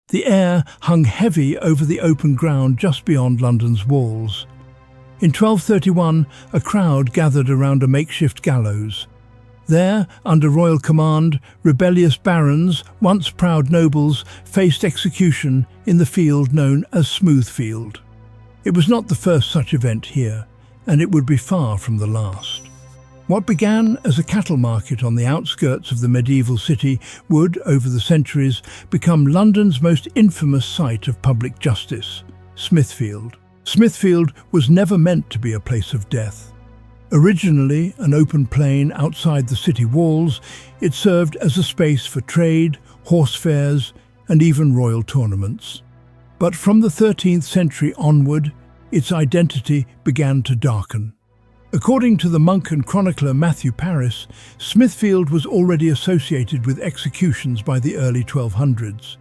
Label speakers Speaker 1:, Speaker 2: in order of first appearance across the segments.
Speaker 1: The air hung heavy over the open ground just beyond London's walls. In 1231, a crowd gathered around a makeshift gallows. There, under royal command, rebellious barons, once proud nobles, faced execution in the field known as Smithfield. It was not the first such event here, and it would be far from the last. What began as a cattle market on the outskirts of the medieval city would, over the centuries, become London's most infamous site of public justice, Smithfield. Smithfield was never meant to be a place of death. Originally an open plain outside the city walls, it served as a space for trade, horse fairs, and even royal tournaments. But from the 13th century onward, its identity began to darken. According to the monk and chronicler Matthew Paris, Smithfield was already associated with executions by the early 1200s.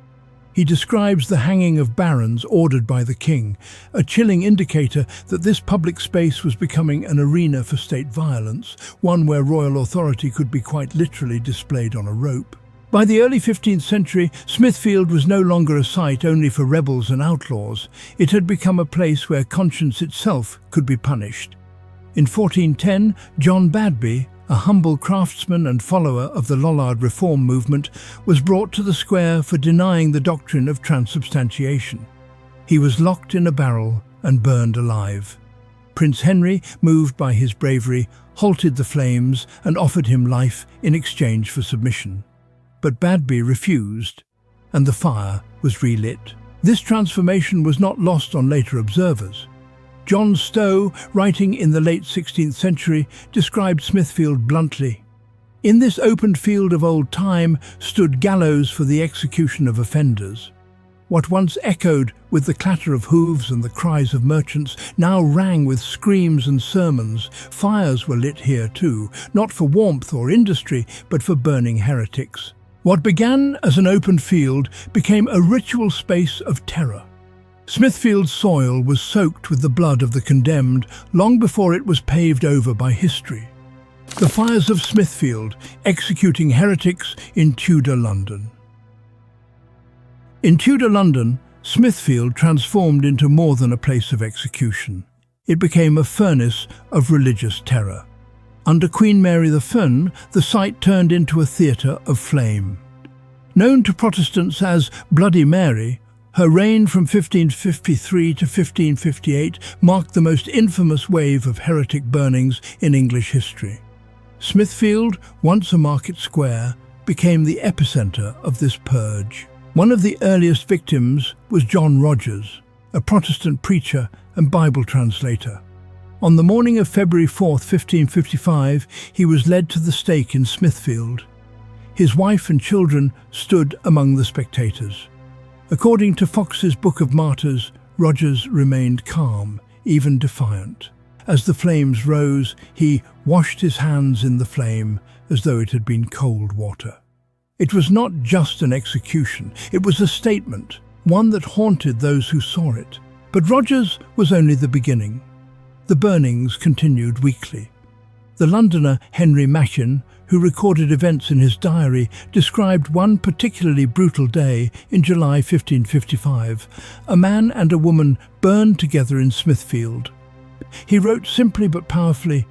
Speaker 1: He describes the hanging of barons ordered by the king, a chilling indicator that this public space was becoming an arena for state violence, one where royal authority could be quite literally displayed on a rope. By the early 15th century, Smithfield was no longer a site only for rebels and outlaws. It had become a place where conscience itself could be punished. In 1410, John Badby, a humble craftsman and follower of the Lollard reform movement, was brought to the square for denying the doctrine of transubstantiation. He was locked in a barrel and burned alive. Prince Henry, moved by his bravery, halted the flames and offered him life in exchange for submission. But Badby refused, and the fire was relit. This transformation was not lost on later observers. John Stowe, writing in the late 16th century, described Smithfield bluntly. In this open field of old time stood gallows for the execution of offenders. What once echoed with the clatter of hooves and the cries of merchants now rang with screams and sermons. Fires were lit here too, not for warmth or industry, but for burning heretics. What began as an open field became a ritual space of terror. Smithfield's soil was soaked with the blood of the condemned long before it was paved over by history. The fires of Smithfield, executing heretics in Tudor London. In Tudor London, Smithfield transformed into more than a place of execution. It became a furnace of religious terror. Under Queen Mary I, the site turned into a theatre of flame. Known to Protestants as Bloody Mary, her reign from 1553 to 1558 marked the most infamous wave of heretic burnings in English history. Smithfield, once a market square, became the epicentre of this purge. One of the earliest victims was John Rogers, a Protestant preacher and Bible translator. On the morning of February 4, 1555, he was led to the stake in Smithfield. His wife and children stood among the spectators. According to Fox's Book of Martyrs, Rogers remained calm, even defiant. As the flames rose, he washed his hands in the flame as though it had been cold water. It was not just an execution, it was a statement, one that haunted those who saw it. But Rogers was only the beginning. The burnings continued weekly. The Londoner Henry Machin, who recorded events in his diary, described one particularly brutal day in July 1555. A man and a woman burned together in Smithfield. He wrote simply but powerfully,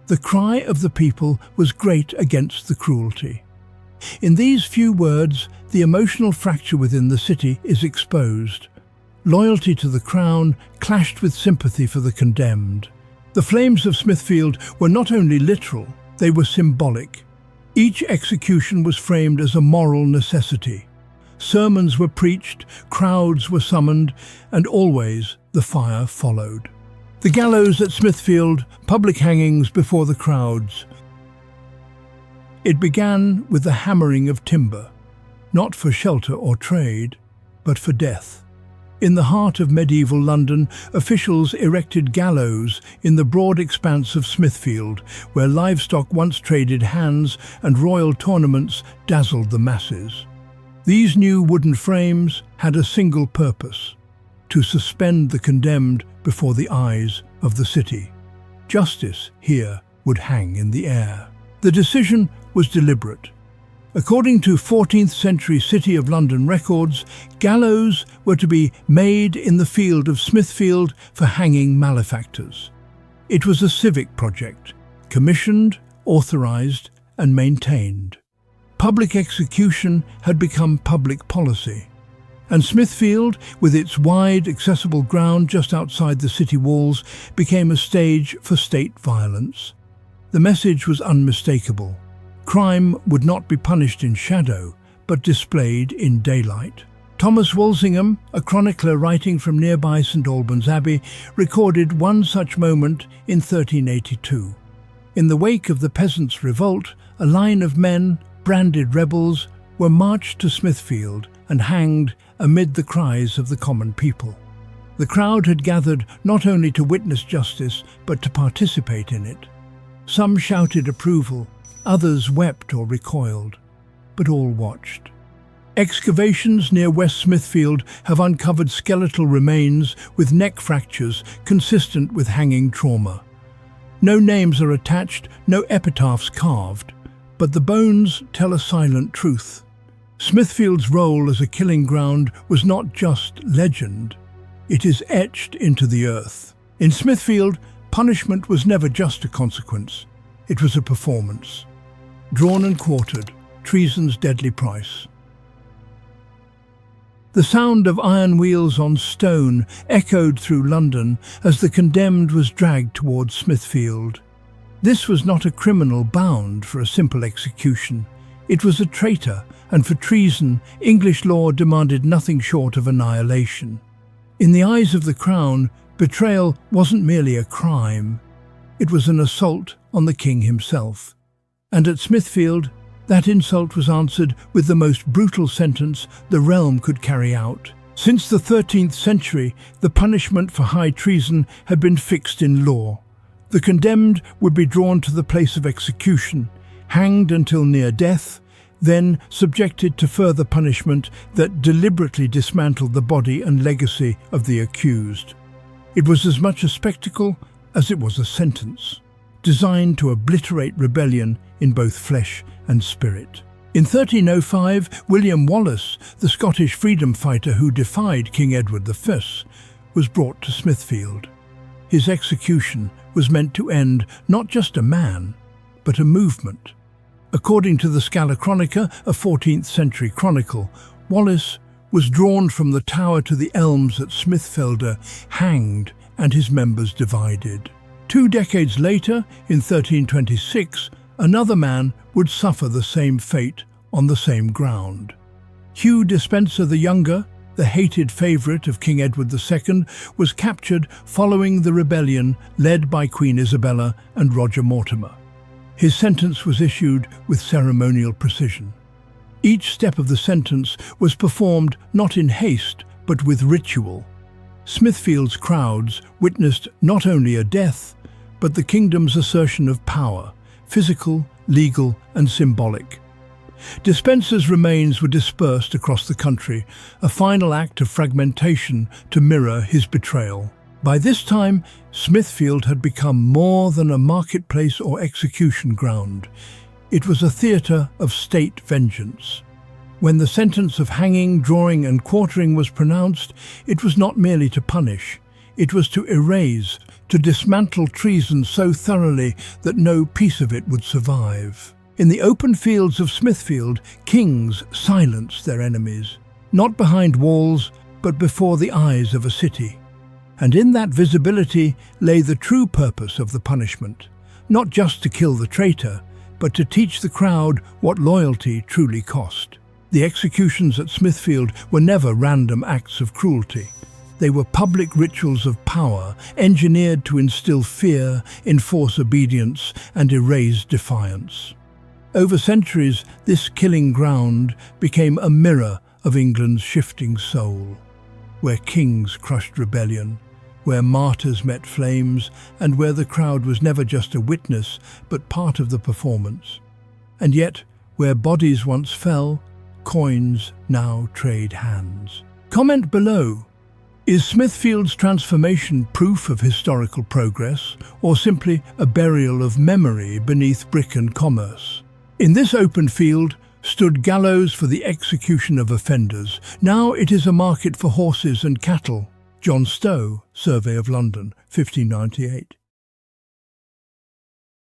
Speaker 1: "The cry of the people was great against the cruelty." In these few words, the emotional fracture within the city is exposed. Loyalty to the crown clashed with sympathy for the condemned. The flames of Smithfield were not only literal, they were symbolic. Each execution was framed as a moral necessity. Sermons were preached, crowds were summoned, and always the fire followed. The gallows at Smithfield, public hangings before the crowds. It began with the hammering of timber, not for shelter or trade, but for death. In the heart of medieval London, officials erected gallows in the broad expanse of Smithfield, where livestock once traded hands and royal tournaments dazzled the masses. These new wooden frames had a single purpose: to suspend the condemned before the eyes of the city. Justice here would hang in the air. The decision was deliberate. According to 14th century City of London records, gallows were to be made in the field of Smithfield for hanging malefactors. It was a civic project, commissioned, authorised and maintained. Public execution had become public policy, and Smithfield, with its wide, accessible ground just outside the city walls, became a stage for state violence. The message was unmistakable. Crime would not be punished in shadow, but displayed in daylight. Thomas Walsingham, a chronicler writing from nearby St Albans Abbey, recorded one such moment in 1382. In the wake of the peasants' revolt, a line of men, branded rebels, were marched to Smithfield and hanged amid the cries of the common people. The crowd had gathered not only to witness justice, but to participate in it. Some shouted approval, others wept or recoiled, but all watched. Excavations near West Smithfield have uncovered skeletal remains with neck fractures consistent with hanging trauma. No names are attached, no epitaphs carved, but the bones tell a silent truth. Smithfield's role as a killing ground was not just legend, it is etched into the earth. In Smithfield, punishment was never just a consequence, it was a performance. Drawn and quartered, treason's deadly price. The sound of iron wheels on stone echoed through London as the condemned was dragged towards Smithfield. This was not a criminal bound for a simple execution. It was a traitor, and for treason, English law demanded nothing short of annihilation. In the eyes of the Crown, betrayal wasn't merely a crime. It was an assault on the king himself. And at Smithfield, that insult was answered with the most brutal sentence the realm could carry out. Since the 13th century, the punishment for high treason had been fixed in law. The condemned would be drawn to the place of execution, hanged until near death, then subjected to further punishment that deliberately dismantled the body and legacy of the accused. It was as much a spectacle as it was a sentence, designed to obliterate rebellion in both flesh and spirit. In 1305, William Wallace, the Scottish freedom fighter who defied King Edward I, was brought to Smithfield. His execution was meant to end not just a man, but a movement. According to the Scala Chronica, a 14th century chronicle, Wallace was drawn from the tower to the elms at Smithfield, hanged, and his members divided. 2 decades later, in 1326, another man would suffer the same fate on the same ground. Hugh Despenser the Younger, the hated favourite of King Edward II, was captured following the rebellion led by Queen Isabella and Roger Mortimer. His sentence was issued with ceremonial precision. Each step of the sentence was performed not in haste, but with ritual. Smithfield's crowds witnessed not only a death, but the kingdom's assertion of power, physical, legal and symbolic. Despenser's remains were dispersed across the country, a final act of fragmentation to mirror his betrayal. By this time, Smithfield had become more than a marketplace or execution ground. It was a theatre of state vengeance. When the sentence of hanging, drawing and quartering was pronounced, it was not merely to punish, it was to erase, to dismantle treason so thoroughly that no piece of it would survive. In the open fields of Smithfield, kings silenced their enemies, not behind walls, but before the eyes of a city. And in that visibility lay the true purpose of the punishment, not just to kill the traitor, but to teach the crowd what loyalty truly cost. The executions at Smithfield were never random acts of cruelty. They were public rituals of power, engineered to instill fear, enforce obedience, and erase defiance. Over centuries, this killing ground became a mirror of England's shifting soul, where kings crushed rebellion, where martyrs met flames, and where the crowd was never just a witness, but part of the performance. And yet, where bodies once fell, coins now trade hands. Comment below. Is Smithfield's transformation proof of historical progress, or simply a burial of memory beneath brick and commerce? In this open field, stood Gallows for the execution of offenders. Now it is a market for horses and cattle. John Stow, Survey of London, 1598.